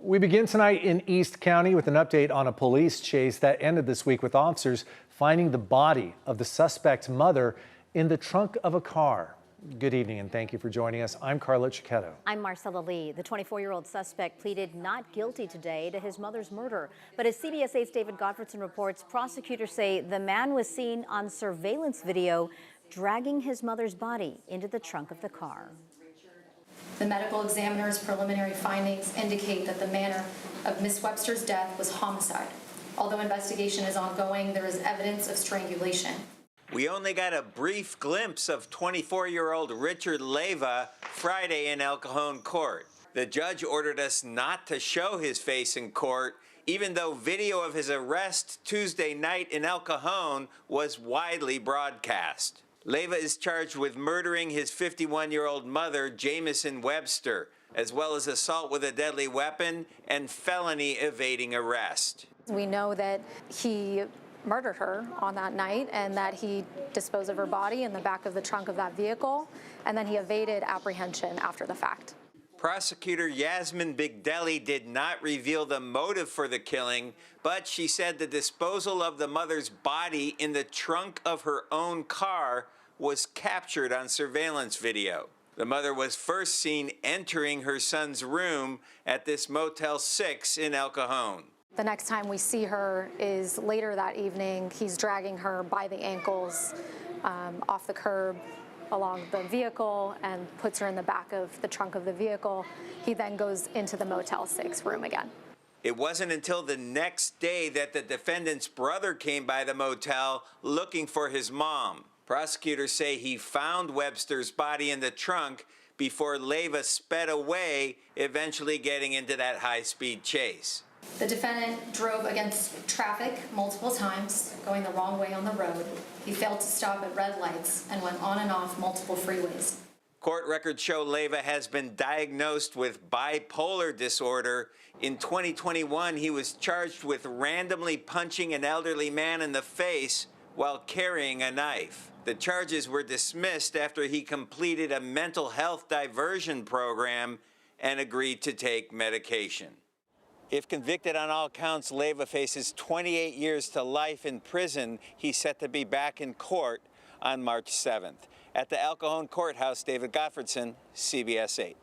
We begin tonight in East County with an update on a police chase that ended this week with officers finding the body of the suspect's mother in the trunk of a car. Good evening and thank you for joining us. I'm Carla Chiquetto. I'm Marcella Lee. The 24-year-old suspect pleaded not guilty today to his mother's murder. But as CBS 8's David Godfredson reports, prosecutors say the man was seen on surveillance video dragging his mother's body into the trunk of the car. The medical examiner's preliminary findings indicate that the manner of Miss Webster's death was homicide. Although investigation is ongoing, there is evidence of strangulation. We only got a brief glimpse of 24-year-old Richard Leyva Friday in El Cajon court. The judge ordered us not to show his face in court, even though video of his arrest Tuesday night in El Cajon was widely broadcast. Leyva is charged with murdering his 51-year-old mother, Jamison Webster, as well as assault with a deadly weapon and felony evading arrest. We know that he murdered her on that night and that he disposed of her body in the back of the trunk of that vehicle, and then he evaded apprehension after the fact. Prosecutor Yasmin Bigdelli did not reveal the motive for the killing, but she said the disposal of the mother's body in the trunk of her own car was captured on surveillance video. The mother was first seen entering her son's room at this Motel 6 in El Cajon. The next time we see her is later that evening. He's dragging her by the ankles off the curb along the vehicle and puts her in the back of the trunk of the vehicle. He then goes into the Motel 6 room again. It wasn't until the next day that the defendant's brother came by the motel looking for his mom. Prosecutors say he found Webster's body in the trunk before Leyva sped away, eventually getting into that high-speed chase. The defendant drove against traffic multiple times, going the wrong way on the road. He failed to stop at red lights and went on and off multiple freeways. Court records show Leyva has been diagnosed with bipolar disorder. In 2021, he was charged with randomly punching an elderly man in the face while carrying a knife. The charges were dismissed after he completed a mental health diversion program and agreed to take medication. If convicted on all counts, Leyva faces 28 years to life in prison. He's set to be back in court on March 7th. At the El Cajon Courthouse, David Godfredson, CBS 8.